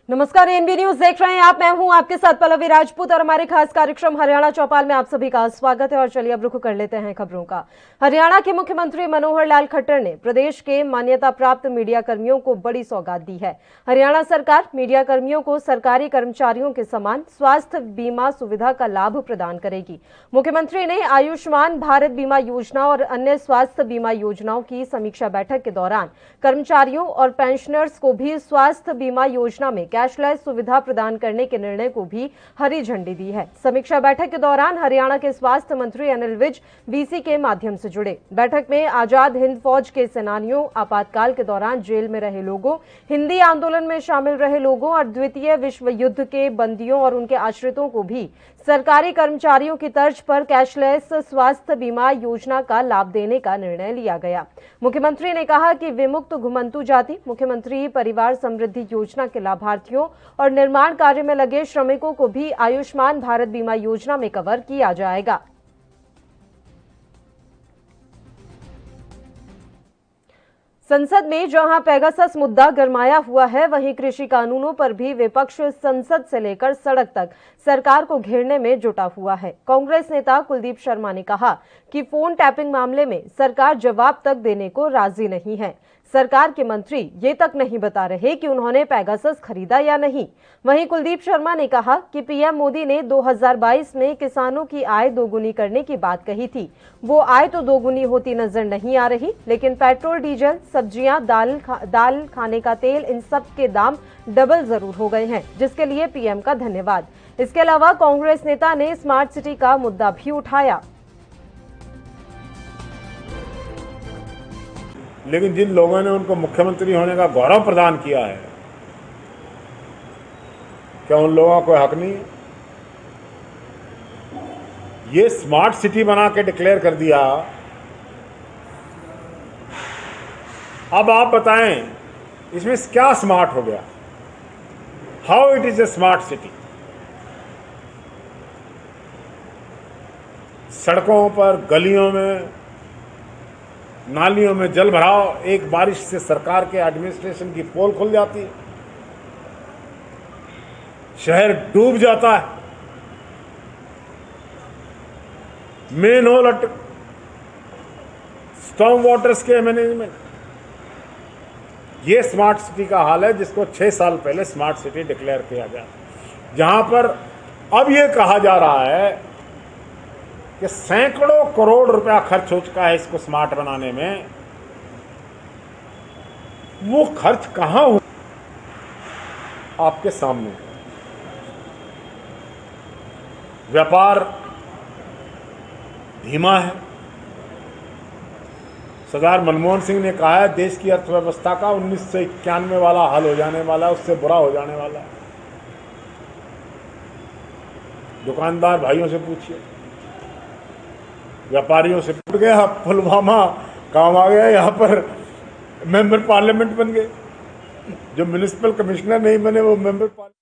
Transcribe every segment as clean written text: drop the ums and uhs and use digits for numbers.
नमस्कार, NB news देख रहे हैं आप। मैं हूं आपके साथ पल्लवी राजपूत और हमारे खास कार्यक्रम हरियाणा चौपाल में आप सभी का स्वागत है। और चलिए अब रुख कर लेते हैं खबरों का। हरियाणा के मुख्यमंत्री मनोहर लाल खट्टर ने प्रदेश के मान्यता प्राप्त मीडिया कर्मियों को बड़ी सौगात दी है। हरियाणा सरकार मीडिया कर्मियों को सरकारी कर्मचारियों के समान स्वास्थ्य बीमा सुविधा का लाभ प्रदान करेगी। मुख्यमंत्री ने आयुष्मान भारत बीमा योजना और अन्य स्वास्थ्य बीमा योजनाओं की समीक्षा बैठक के दौरान कर्मचारियों और पेंशनर्स को भी स्वास्थ्य बीमा योजना में कैशलेस सुविधा प्रदान करने के निर्णय को भी हरी झंडी दी है। समीक्षा बैठक के दौरान हरियाणा के स्वास्थ्य मंत्री अनिल विज वीसी के माध्यम से जुड़े। बैठक में आजाद हिंद फौज के सेनानियों, आपातकाल के दौरान जेल में रहे लोगों, हिंदी आंदोलन में शामिल रहे लोगों और द्वितीय विश्व युद्ध के बंदियों और उनके आश्रितों को भी सरकारी कर्मचारियों की तर्ज पर कैशलेस स्वास्थ्य बीमा योजना का लाभ देने का निर्णय लिया गया। मुख्यमंत्री ने कहा कि विमुक्त घुमंतु जाति मुख्यमंत्री परिवार समृद्धि योजना के लाभार्थियों और निर्माण कार्य में लगे श्रमिकों को भी आयुष्मान भारत बीमा योजना में कवर किया जाएगा। संसद में जहां पेगासस मुद्दा गरमाया हुआ है, वहीं कृषि कानूनों पर भी विपक्ष संसद से लेकर सड़क तक सरकार को घेरने में जुटा हुआ है। कांग्रेस नेता कुलदीप शर्मा ने कहा कि फोन टैपिंग मामले में सरकार जवाब तक देने को राजी नहीं है। सरकार के मंत्री ये तक नहीं बता रहे कि उन्होंने पेगासस खरीदा या नहीं। वहीं कुलदीप शर्मा ने कहा कि पीएम मोदी ने 2022 में किसानों की आय दोगुनी करने की बात कही थी। वो आय तो दोगुनी होती नजर नहीं आ रही, लेकिन पेट्रोल, डीजल, सब्जियां, दाल, खाने का तेल, इन सब के दाम डबल जरूर हो गए हैं, जिसके लिए पीएम का धन्यवाद। इसके अलावा कांग्रेस नेता ने स्मार्ट सिटी का मुद्दा भी उठाया। लेकिन जिन लोगों ने उनको मुख्यमंत्री होने का गौरव प्रदान किया है, क्या उन लोगों को हक नहीं है? ये स्मार्ट सिटी बना के डिक्लेयर कर दिया। अब आप बताएं इसमें क्या स्मार्ट हो गया? How it is a smart city? सड़कों पर, गलियों में, नालियों में जल भराव, एक बारिश से सरकार के एडमिनिस्ट्रेशन की पोल खुल जाती है, शहर डूब जाता है, मेन होल स्टॉर्म वाटर्स के मैनेजमेंट। ये स्मार्ट सिटी का हाल है, जिसको 6 साल पहले स्मार्ट सिटी डिक्लेयर किया गया, जहां पर अब ये कहा जा रहा है कि सैकड़ों करोड़ रुपया खर्च हो चुका है इसको स्मार्ट बनाने में। वो खर्च कहां हुआ? आपके सामने। व्यापार धीमा है। सरदार मनमोहन सिंह ने कहा है देश की अर्थव्यवस्था का 1991 वाला हाल हो जाने वाला है, उससे बुरा हो जाने वाला है। दुकानदार भाइयों से पूछिए, व्यापारियों से पूछ गया, पुलवामा काम आ गया, यहाँ पर मेंबर पार्लियामेंट बन गए। जो म्युनिसिपल कमिश्नर नहीं बने वो member parliament.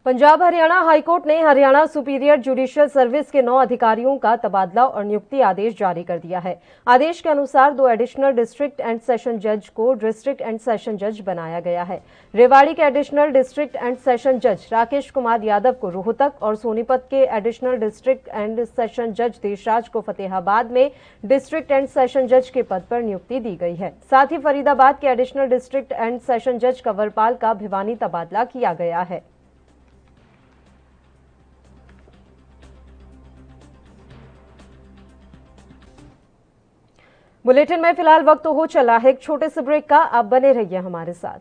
Punjab Haryana high court ने हरियाणा सुपीरियर जुडिशियल सर्विस के 9 अधिकारियों का तबादला और नियुक्ति आदेश जारी कर दिया है। आदेश के अनुसार 2 एडिशनल डिस्ट्रिक्ट एंड सेशन जज को डिस्ट्रिक्ट एंड सेशन जज बनाया गया है। रेवाड़ी के एडिशनल डिस्ट्रिक्ट एंड सेशन जज राकेश कुमार यादव को रोहतक और सोनीपत के एडिशनल डिस्ट्रिक्ट एंड सेशन जज देशराज को फतेहाबाद में डिस्ट्रिक्ट एंड सेशन जज के पद पर नियुक्ति दी गई है। साथ ही फरीदाबाद के एडिशनल डिस्ट्रिक्ट एंड सेशन जज कंवरपाल का भिवानी तबादला किया गया है। बुलेटिन में फिलहाल वक्त हो चला है एक छोटे से ब्रेक का। आप बने रहिए हमारे साथ।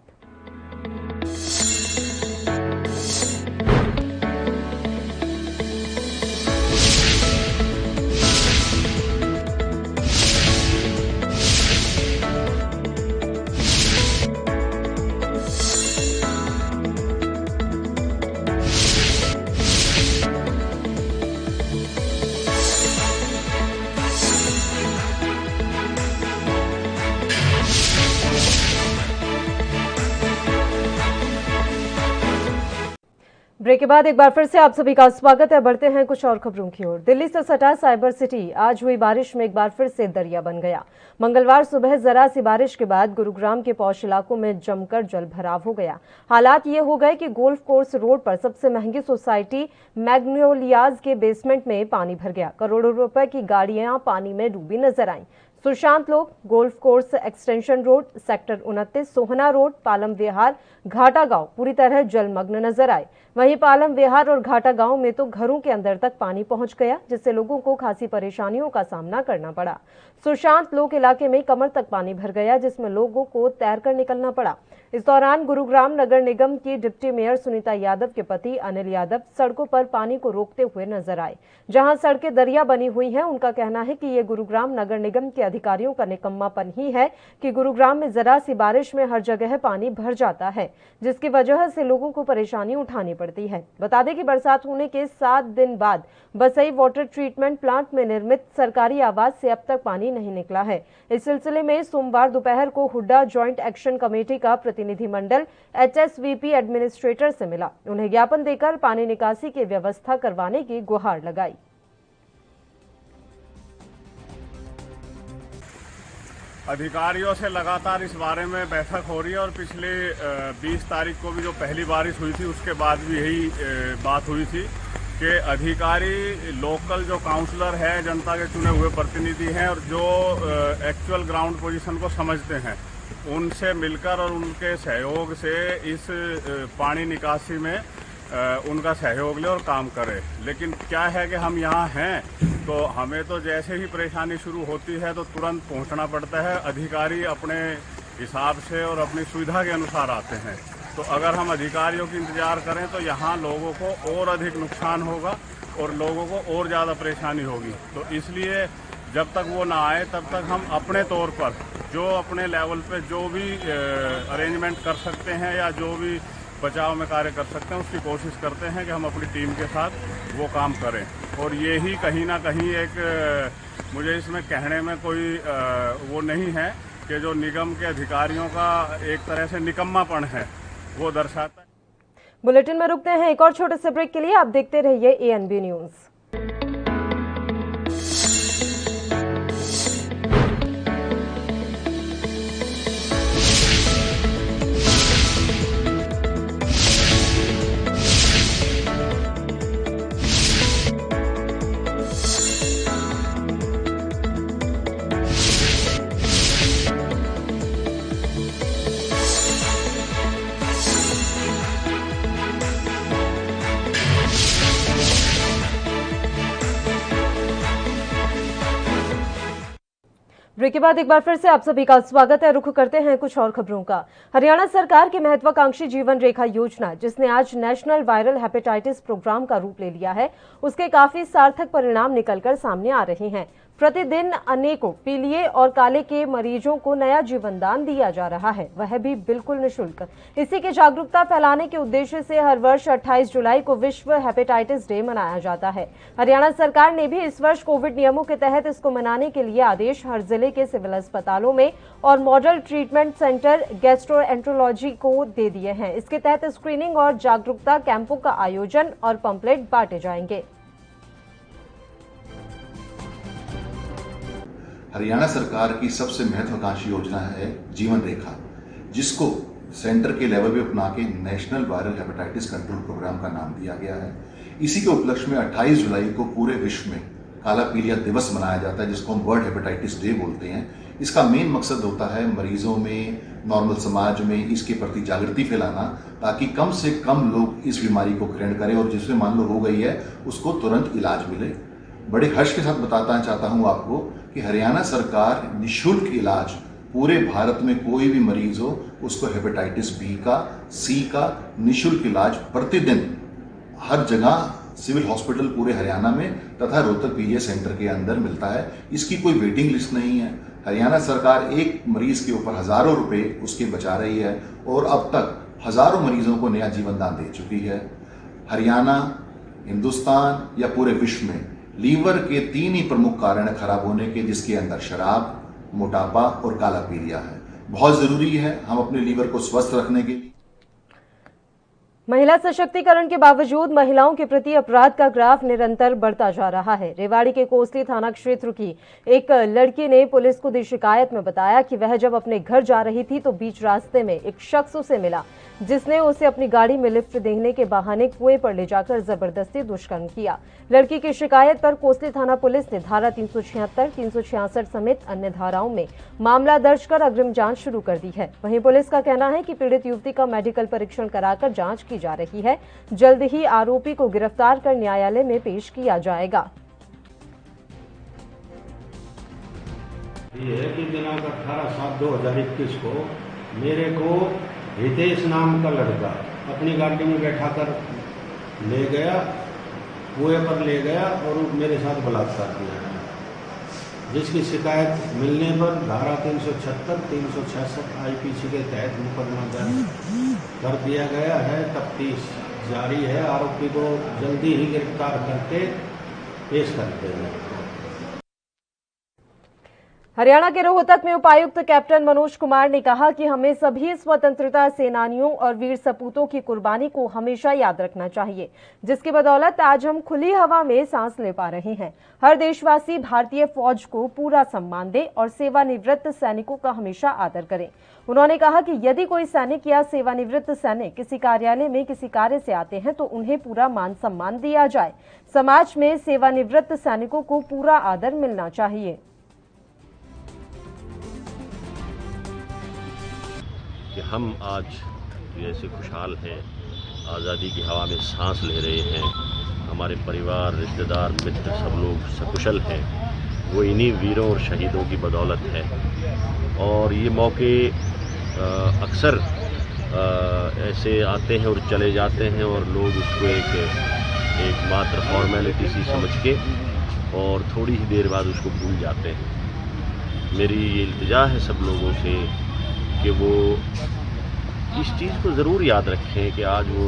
ब्रेक के बाद एक बार फिर से आप सभी का स्वागत है। बढ़ते हैं कुछ और खबरों की ओर। दिल्ली से सटा साइबर सिटी आज हुई बारिश में एक बार फिर से दरिया बन गया। मंगलवार सुबह जरा सी बारिश के बाद गुरुग्राम के पौष इलाकों में जमकर जल भराव हो गया। हालात ये हो गए कि गोल्फ कोर्स रोड पर सबसे महंगी सोसाइटी मैग्नोलियाज के बेसमेंट में पानी भर गया। करोड़ों रुपए की गाड़ियां पानी में डूबी नजर आईं। सुशांत लोक, golf course extension road, sector 29, सोहना रोड, पालम विहार, घाटा गांव पूरी तरह जलमग्न नजर आए। वहीं पालम विहार और घाटा गांव में तो घरों के अंदर तक पानी पहुंच गया, जिससे लोगों को खासी परेशानियों का सामना करना पड़ा। सुशांत लोक इलाके में कमर तक पानी भर गया, जिसमें लोगों को तैरकर निकलना पड़ा। इस दौरान गुरुग्राम नगर निगम की डिप्टी मेयर सुनीता यादव के पति अनिल यादव सड़कों पर पानी को रोकते हुए नजर आए। जहां सड़कें दरिया बनी हुई हैं, उनका कहना है कि ये गुरुग्राम नगर निगम के अधिकारियों का निकम्मापन ही है कि गुरुग्राम में जरा सी बारिश में हर जगह पानी भर जाता है, जिसकी वजह से लोगों को परेशानी उठानी पड़ती है। बता दें कि बरसात होने के 7 दिन बाद बसई वाटर ट्रीटमेंट प्लांट में निर्मित सरकारी आवास से अब तक पानी नहीं निकला है। इस सिलसिले में सोमवार दोपहर को हुड्डा ज्वाइंट एक्शन कमेटी का प्रतिनिधिमंडल HSVP एडमिनिस्ट्रेटर से मिला। उन्हें ज्ञापन देकर पानी निकासी की व्यवस्था करवाने की गुहार लगाई। अधिकारियों से लगातार इस बारे में बैठक हो रही है और पिछले 20 तारीख को भी जो पहली बारिश हुई थी उसके बाद भी यही बात हुई थी कि अधिकारी लोकल जो काउंसलर है, जनता के चुने हुए प्रतिनिधि हैं और जो एक्चुअल ग्राउंड पोजीशन को समझते हैं, उनसे मिलकर और उनके सहयोग से इस पानी निकासी में उनका सहयोग ले और काम करे। लेकिन क्या है कि हम यहाँ हैं तो हमें तो जैसे ही परेशानी शुरू होती है तो तुरंत पहुँचना पड़ता है। अधिकारी अपने हिसाब से और अपनी सुविधा के अनुसार आते हैं, तो अगर हम अधिकारियों की इंतज़ार करें तो यहाँ लोगों को और अधिक नुकसान होगा और लोगों को और ज़्यादा परेशानी होगी। तो इसलिए जब तक वो ना आए तब तक हम अपने तौर पर जो अपने लेवल पे जो भी अरेंजमेंट कर सकते हैं या जो भी बचाव में कार्य कर सकते हैं उसकी कोशिश करते हैं कि हम अपनी टीम के साथ वो काम करें। और ये ही कहीं ना कहीं एक मुझे इसमें कहने में कोई वो नहीं है कि जो निगम के अधिकारियों का एक तरह से निकम्मापन है वो दर्शाता है। बुलेटिन में रुकते हैं एक और छोटे से ब्रेक के लिए। आप देखते रहिए ANB न्यूज। ब्रेक के बाद एक बार फिर से आप सभी का स्वागत है। रुख करते हैं कुछ और खबरों का। हरियाणा सरकार की महत्वाकांक्षी जीवन रेखा योजना, जिसने आज नेशनल वायरल हेपेटाइटिस प्रोग्राम का रूप ले लिया है, उसके काफी सार्थक परिणाम निकलकर सामने आ रहे हैं। प्रतिदिन अनेकों पीलिए और काले के मरीजों को नया जीवन दान दिया जा रहा है, वह भी बिल्कुल निःशुल्क। इसी की जागरूकता फैलाने के उद्देश्य से हर वर्ष 28 जुलाई को विश्व हेपेटाइटिस डे मनाया जाता है। हरियाणा सरकार ने भी इस वर्ष कोविड नियमों के तहत इसको मनाने के लिए आदेश हर जिले के सिविल अस्पतालों में और मॉडल ट्रीटमेंट सेंटर गैस्ट्रोएंट्रोलॉजी को दे दिए हैं। इसके तहत स्क्रीनिंग और जागरूकता कैंपों का आयोजन और पंपलेट बांटे जाएंगे। हरियाणा सरकार की सबसे महत्वाकांक्षी योजना है जीवन रेखा, जिसको सेंटर के लेवल पे अपना के national viral hepatitis control programme का नाम दिया गया है। इसी के उपलक्ष्य में 28 जुलाई को पूरे विश्व में काला पीलिया दिवस मनाया जाता है, जिसको हम वर्ल्ड हेपेटाइटिस डे बोलते हैं। इसका मेन मकसद होता है मरीजों में, नॉर्मल समाज में इसके प्रति जागृति फैलाना, ताकि कम से कम लोग इस बीमारी को ग्रहण करें और जिसमें मान लो हो गई है उसको तुरंत इलाज मिले। बड़े हर्ष के साथ बताना चाहता हूं आपको कि हरियाणा सरकार निःशुल्क इलाज पूरे भारत में कोई भी मरीज हो उसको हेपेटाइटिस बी का, सी का निःशुल्क इलाज प्रतिदिन हर जगह सिविल हॉस्पिटल पूरे हरियाणा में तथा रोहतक पीजीआई सेंटर के अंदर मिलता है। इसकी कोई वेटिंग लिस्ट नहीं है। हरियाणा सरकार एक मरीज के ऊपर हजारों रुपए उसके बचा रही है और अब तक हजारों मरीजों को नया जीवन दान दे चुकी है। हरियाणा, हिंदुस्तान या पूरे विश्व में लीवर के 3 ही प्रमुख कारण खराब होने के, जिसके अंदर शराब, मोटापा और काला पीलिया है। बहुत जरूरी है हम अपने लीवर को स्वस्थ रखने के लिए। महिला सशक्तिकरण के बावजूद महिलाओं के प्रति अपराध का ग्राफ निरंतर बढ़ता जा रहा है। रेवाड़ी के कोसली थाना क्षेत्र की एक लड़की ने पुलिस को दी शिकायत में बताया कि वह जब अपने घर जा रही थी तो बीच रास्ते में एक शख्स उसे मिला, जिसने उसे अपनी गाड़ी में लिफ्ट देने के बहाने कुएं पर ले जाकर जबरदस्ती दुष्कर्म किया। लड़की की शिकायत पर कोसली थाना पुलिस ने धारा 376, 366 समेत अन्य धाराओं में मामला दर्ज कर अग्रिम जांच शुरू कर दी है। वहीं पुलिस का कहना है कि पीड़ित युवती का मेडिकल परीक्षण कराकर जांच की जा रही है। जल्द ही आरोपी को गिरफ्तार कर न्यायालय में पेश किया जाएगा। ये है कि दिनांक 18/7/2021 को मेरे को हितेश नाम का लड़का अपनी गाड़ी में बैठाकर ले गया, कुएं पर ले गया और मेरे साथ बलात्कार किया, जिसकी शिकायत मिलने पर धारा 376, 366 आईपीसी के तहत मुकदमा दर्ज कर दिया गया है। तफ्तीश जारी है। आरोपी को जल्दी ही गिरफ्तार करके पेश करते हैं। हरियाणा के रोहतक में उपायुक्त कैप्टन मनोज कुमार ने कहा कि हमें सभी स्वतंत्रता सेनानियों और वीर सपूतों की कुर्बानी को हमेशा याद रखना चाहिए, जिसकी बदौलत आज हम खुली हवा में सांस ले पा रहे हैं। हर देशवासी भारतीय फौज को पूरा सम्मान दे और सेवानिवृत्त सैनिकों का हमेशा आदर करें। उन्होंने कहा कि यदि कोई सैनिक या सेवानिवृत्त सैनिक किसी कार्यालय में किसी कार्य से आते हैं तो उन्हें पूरा मान सम्मान दिया जाए। समाज में सेवानिवृत्त सैनिकों को पूरा आदर मिलना चाहिए। कि हम आज जैसे खुशहाल हैं, आज़ादी की हवा में सांस ले रहे हैं, हमारे परिवार, रिश्तेदार, मित्र सब लोग सकुशल हैं, वो इन्हीं वीरों और शहीदों की बदौलत है। और ये मौके अक्सर ऐसे आते हैं और चले जाते हैं और लोग उसको एक मात्र फॉर्मेलिटी सी समझ के और थोड़ी ही देर बाद उसको भूल जाते हैं। मेरी ये इल्तिजा है सब लोगों से कि वो इस चीज़ को ज़रूर याद रखें कि आज वो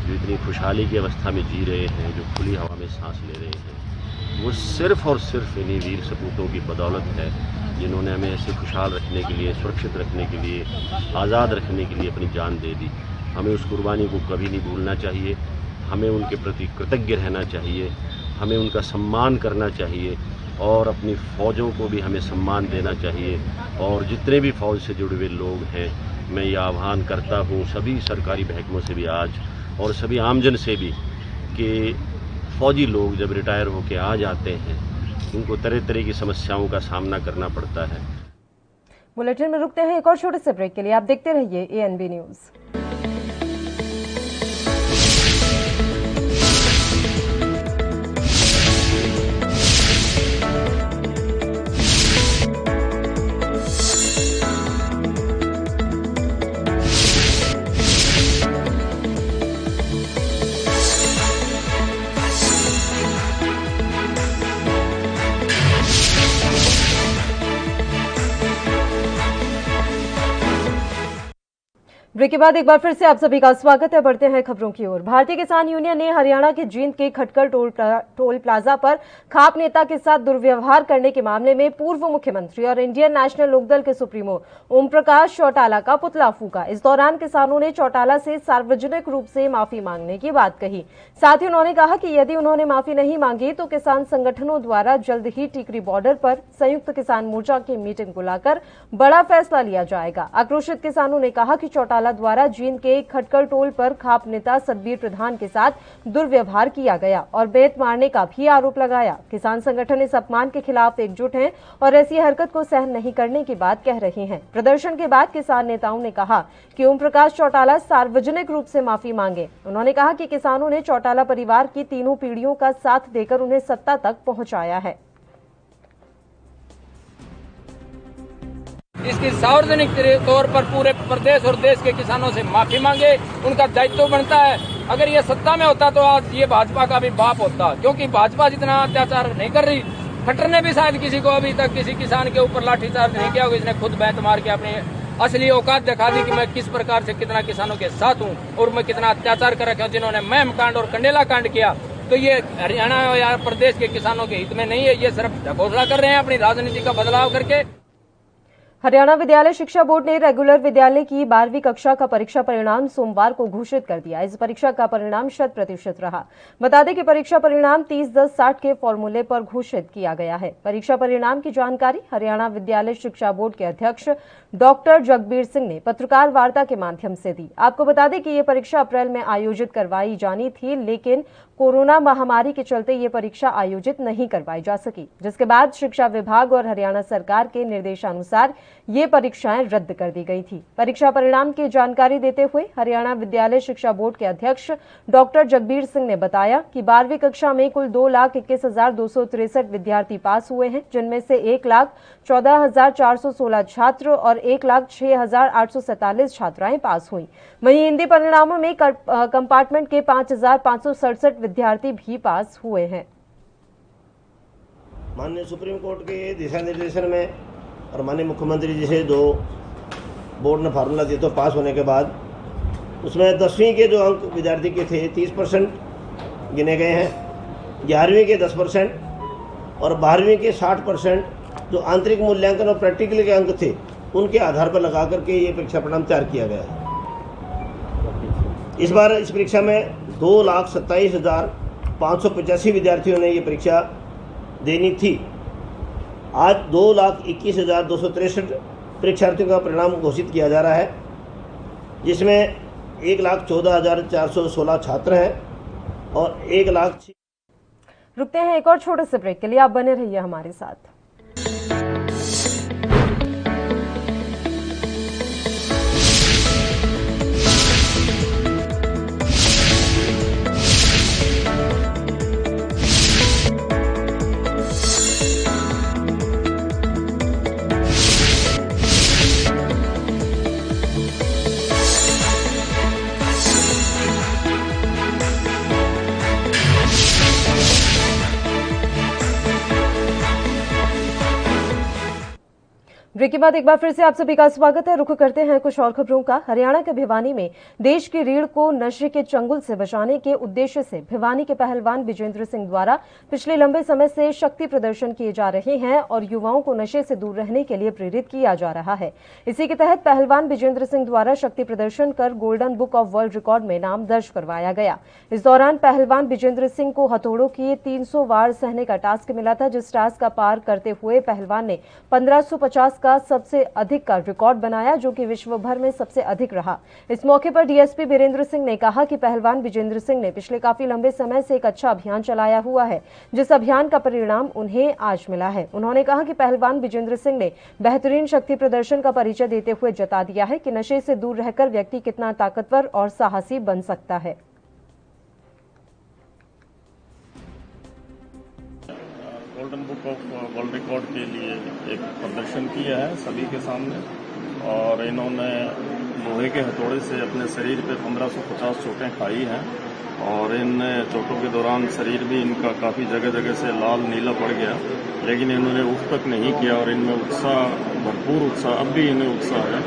जो इतनी खुशहाली की अवस्था में जी रहे हैं, जो खुली हवा में सांस ले रहे हैं, वो सिर्फ़ और सिर्फ इन्हीं वीर सपूतों की बदौलत है, जिन्होंने हमें ऐसे खुशहाल रखने के लिए, सुरक्षित रखने के लिए, आज़ाद रखने के लिए अपनी जान दे दी। हमें उस कुर्बानी को कभी नहीं भूलना चाहिए। हमें उनके प्रति कृतज्ञ रहना चाहिए, हमें उनका सम्मान करना चाहिए और अपनी फ़ौजों को भी हमें सम्मान देना चाहिए। और जितने भी फ़ौज से जुड़े हुए लोग हैं, मैं ये आह्वान करता हूँ सभी सरकारी महकमों से भी आज और सभी आमजन से भी कि फ़ौजी लोग जब रिटायर होकर आ जाते हैं, उनको तरह तरह की समस्याओं का सामना करना पड़ता है। बुलेटिन में रुकते हैं एक और छोटे से ब्रेक के लिए। आप देखते रहिए ANB न्यूज़। ब्रेक के बाद एक बार फिर से आप सभी का स्वागत है। बढ़ते हैं खबरों की ओर। भारतीय किसान यूनियन ने हरियाणा के जींद के खटकल टोल प्लाजा पर खाप नेता के साथ दुर्व्यवहार करने के मामले में पूर्व मुख्यमंत्री और इंडियन नेशनल लोकदल के सुप्रीमो ओम प्रकाश चौटाला का पुतला फूंका। इस दौरान किसानों ने चौटाला से सार्वजनिक रूप से माफी मांगने की बात कही। साथ ही उन्होंने कहा कि यदि उन्होंने माफी नहीं मांगी तो किसान संगठनों द्वारा जल्द ही टिकरी बॉर्डर पर संयुक्त किसान मोर्चा की मीटिंग बुलाकर बड़ा फैसला लिया जाएगा। आक्रोशित किसानों ने कहा कि चौटाला द्वारा जींद के खटकल टोल पर खाप नेता सतबीर प्रधान के साथ दुर्व्यवहार किया गया और बेत मारने का भी आरोप लगाया। किसान संगठन इस अपमान के खिलाफ एकजुट हैं और ऐसी हरकत को सहन नहीं करने की बात कह रहे हैं। प्रदर्शन के बाद किसान नेताओं ने कहा कि ओम प्रकाश चौटाला सार्वजनिक रूप से माफी मांगे। उन्होंने कहा कि किसानों ने चौटाला परिवार की तीनों पीढ़ियों का साथ देकर उन्हें सत्ता तक पहुंचाया है। इसकी सार्वजनिक तौर पर पूरे प्रदेश और देश के किसानों से माफी मांगे, उनका दायित्व बनता है। अगर ये सत्ता में होता तो आज ये भाजपा का भी बाप होता, क्योंकि भाजपा जितना अत्याचार नहीं कर रही। खट्टर ने भी शायद किसी को अभी तक किसी किसान के ऊपर लाठीचार्ज नहीं किया होगा। इसने खुद बैत मार के अपनी असली औकात दिखा दी कि मैं किस प्रकार से कितना किसानों के साथ हूँ और मैं कितना अत्याचार कर रखा हूँ। जिन्होंने महम कांड और कंडेला कांड किया तो ये हरियाणा या प्रदेश के किसानों के हित में नहीं है, ये सिर्फ घोषणा कर रहे हैं अपनी राजनीति का बदलाव करके। हरियाणा विद्यालय शिक्षा बोर्ड ने रेगुलर विद्यालय की 12वीं कक्षा का परीक्षा परिणाम सोमवार को घोषित कर दिया। इस परीक्षा का परिणाम 100% रहा। बता दें कि परीक्षा परिणाम 30-10-60 के फॉर्मूले पर घोषित किया गया है। परीक्षा परिणाम की जानकारी हरियाणा विद्यालय शिक्षा बोर्ड के अध्यक्ष डॉक्टर जगबीर सिंह ने पत्रकार वार्ता के माध्यम से दी। आपको बता दें कि ये परीक्षा अप्रैल में आयोजित करवाई जानी थी, लेकिन कोरोना महामारी के चलते ये परीक्षा आयोजित नहीं करवाई जा सकी, जिसके बाद शिक्षा विभाग और हरियाणा सरकार के निर्देशानुसार ये परीक्षाएं रद्द कर दी गई थी। परीक्षा परिणाम की जानकारी देते हुए हरियाणा विद्यालय शिक्षा बोर्ड के अध्यक्ष डॉक्टर जगबीर सिंह ने बताया कि 12वीं कक्षा में कुल 2,21,263 विद्यार्थी पास हुए हैं, जिनमें से 1,14,416 छात्र और 1,06,847 छात्राएं पास हुई। वहीं हिंदी परिणामों में कंपार्टमेंट के 5,567 विद्यार्थी भी पास हुए हैं। माननीय सुप्रीम कोर्ट के दिशा निर्देशन में और माननीय मुख्यमंत्री जी से जो बोर्ड ने फार्मूला दिया तो पास होने के बाद उसमें 10वीं के जो अंक विद्यार्थी के थे 30% गिने गए हैं, 11वीं के 10% और 12वीं के 60% जो आंतरिक मूल्यांकन और प्रैक्टिकल के अंक थे उनके आधार पर लगा करके ये परीक्षा परिणाम तैयार किया गया है। इस बार इस परीक्षा में 2,27,585 विद्यार्थियों ने ये परीक्षा देनी थी। आज 2,21,263 परीक्षार्थियों का परिणाम घोषित किया जा रहा है, जिसमें 1,14,416 छात्र हैं और 1,00,000। रुकते हैं एक और छोटे से ब्रेक के लिए, आप बने रहिए हमारे साथ। ब्रेक के बाद एक बार फिर से आप सभी का स्वागत है। रुख करते हैं कुछ और खबरों का। हरियाणा के भिवानी में देश की रीढ़ को नशे के चंगुल से बचाने के उद्देश्य से भिवानी के पहलवान विजेंद्र सिंह द्वारा पिछले लंबे समय से शक्ति प्रदर्शन किए जा रहे हैं और युवाओं को नशे से दूर रहने के लिए प्रेरित किया जा रहा है। इसी के तहत पहलवान विजेंद्र सिंह द्वारा शक्ति प्रदर्शन कर golden book of world record में नाम दर्ज करवाया गया। इस दौरान पहलवान विजेंद्र सिंह को हथौड़ों की 300 वार सहने का टास्क मिला था, जिस टास्क का पार करते हुए पहलवान ने 1550 का सबसे अधिक का रिकॉर्ड बनाया, जो कि विश्व भर में सबसे अधिक रहा। इस मौके पर डीएसपी वीरेंद्र सिंह ने कहा कि पहलवान विजेंद्र सिंह ने पिछले काफी लंबे समय से एक अच्छा अभियान चलाया हुआ है, जिस अभियान का परिणाम उन्हें आज मिला है। उन्होंने कहा कि पहलवान विजेंद्र सिंह ने बेहतरीन शक्ति प्रदर्शन का परिचय देते हुए जता दिया है कि नशे से दूर रहकर व्यक्ति कितना ताकतवर और साहसी बन सकता है। Golden book of world record के लिए एक प्रदर्शन किया है सभी के सामने, और इन्होंने लोहे के हथौड़े से अपने शरीर पे 1550 चोटें खाई हैं और इन चोटों के दौरान शरीर भी इनका काफ़ी जगह जगह से लाल नीला पड़ गया, लेकिन इन्होंने उफ तक नहीं किया और इनमें उत्साह, भरपूर उत्साह, अब भी इन्हें उत्साह है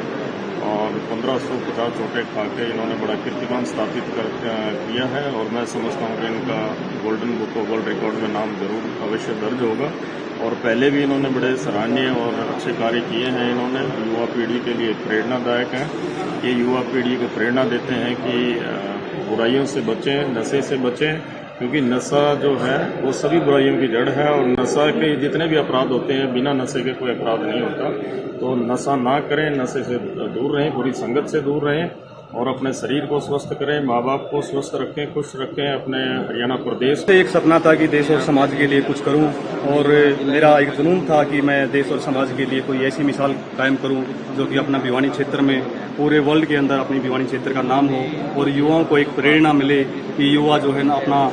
और 1550 चोटें खा के इन्होंने बड़ा कीर्तिमान स्थापित किया है। और मैं समझता हूँ कि इनका golden book of world record में नाम जरूर अवश्य दर्ज होगा। और पहले भी इन्होंने बड़े सराहनीय और अच्छे कार्य किए हैं। इन्होंने युवा पीढ़ी के लिए प्रेरणादायक हैं। ये युवा पीढ़ी को प्रेरणा देते हैं कि बुराइयों से बचें, नशे से बचें, क्योंकि नशा जो है वो सभी बुराइयों की जड़ है और नशा के जितने भी अपराध होते हैं बिना नशे के कोई अपराध नहीं होता। तो नशा ना करें, नशे से दूर रहें, बुरी संगत से दूर रहें और अपने शरीर को स्वस्थ करें, माँ बाप को स्वस्थ रखें, खुश रखें। अपने हरियाणा प्रदेश एक सपना था कि देश और समाज के लिए कुछ करूं और मेरा एक जुनून था कि मैं देश और समाज के लिए कोई ऐसी मिसाल कायम करूं जो कि अपना भिवानी क्षेत्र में, पूरे वर्ल्ड के अंदर अपनी भिवानी क्षेत्र का नाम हो और युवाओं को एक प्रेरणा मिले कि युवा जो है ना अपना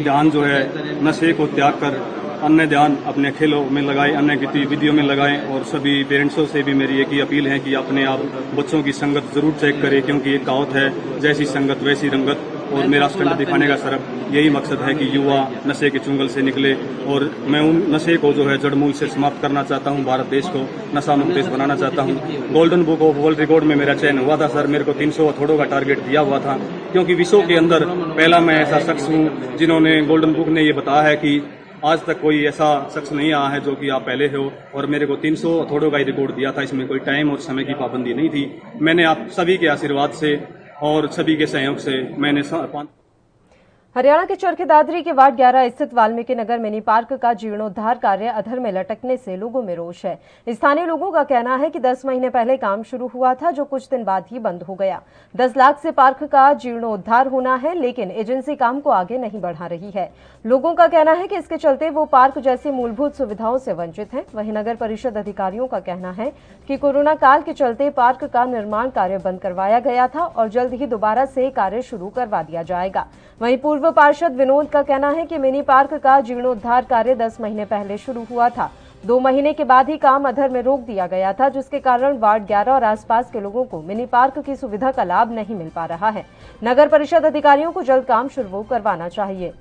ध्यान जो है नशे को त्याग कर अन्य ध्यान अपने खेलों में लगाएं, अन्य गतिविधियों में लगाएं। और सभी पेरेंट्सों से भी मेरी एक ही अपील है कि अपने आप बच्चों की संगत जरूर चेक करें, क्योंकि एक कहावत है, जैसी संगत वैसी रंगत। और मेरा स्टंट दिखाने का सिर्फ यही मकसद है कि युवा नशे के चुंगल से निकले और मैं उन नशे को जो है जड़मूल से समाप्त करना चाहता हूं। भारत देश को नशा मुक्त देश बनाना चाहता हूं। Golden book of world record में मेरा चयन हुआ था सर। मेरे को 300 हथौड़ों का टारगेट दिया हुआ था, क्योंकि विश्व के अंदर पहला मैं ऐसा शख्स हूं जिन्होंने गोल्डन बुक ने ये बताया है कि आज तक कोई ऐसा शख्स नहीं आया है जो कि आप पहले हो, और मेरे को 300 हथौड़ों का ही रिकॉर्ड दिया था। इसमें कोई टाइम और समय की पाबंदी नहीं थी। मैंने आप सभी के आशीर्वाद से और सभी के सहयोग से मैंने हरियाणा के चरखी दादरी के वार्ड 11 स्थित वाल्मीकि नगर मिनी पार्क का जीर्णोद्धार कार्य अधर में लटकने से लोगों में रोष है। स्थानीय लोगों का कहना है कि 10 महीने पहले काम शुरू हुआ था, जो कुछ दिन बाद ही बंद हो गया। 10 लाख से पार्क का जीर्णोद्धार होना है, लेकिन एजेंसी काम को आगे नहीं बढ़ा रही है। लोगों का कहना है कि इसके चलते वो पार्क जैसी मूलभूत सुविधाओं से वंचित हैं। वहीं नगर परिषद अधिकारियों का कहना है कि कोरोना काल के चलते पार्क का निर्माण कार्य बंद करवाया गया था और जल्द ही दोबारा से कार्य शुरू करवा दिया जाएगा। वहीं पूर्व पार्षद विनोद का कहना है कि मिनी पार्क का जीर्णोद्धार कार्य 10 महीने पहले शुरू हुआ था। 2 महीने के बाद ही काम अधर में रोक दिया गया था, जिसके कारण वार्ड 11 और आसपास के लोगों को मिनी पार्क की सुविधा का लाभ नहीं मिल पा रहा है। नगर परिषद अधिकारियों को जल्द काम शुरू करवाना चाहिए।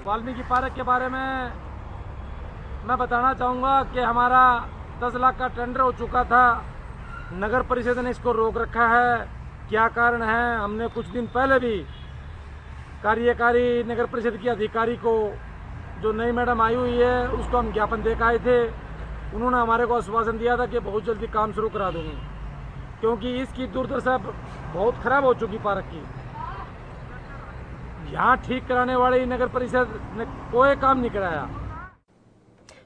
वाल्मीकि पार्क के बारे में मैं बताना चाहूँगा कि हमारा 10 लाख का टेंडर हो चुका था। नगर परिषद ने इसको रोक रखा है। क्या कारण है? हमने कुछ दिन पहले भी कार्यकारी नगर परिषद की अधिकारी को, जो नई मैडम आई हुई है, उसको हम ज्ञापन दे के आए थे। उन्होंने हमारे को आश्वासन दिया था कि बहुत जल्दी काम शुरू करा दूँगी, क्योंकि इसकी दुर्दशा बहुत खराब हो चुकी पार्क की। यहाँ ठीक कराने वाली नगर परिषद ने कोई काम नहीं कराया।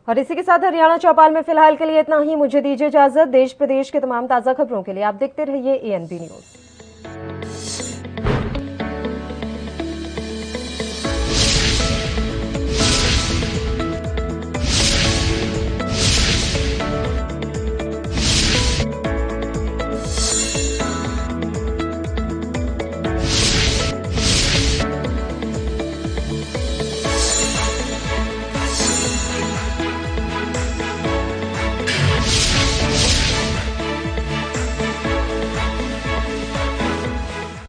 और इसी के साथ हरियाणा चौपाल में फिलहाल के लिए इतना ही। मुझे दीजिए इजाजत। देश प्रदेश के तमाम ताजा खबरों के लिए आप देखते रहिए ANB न्यूज।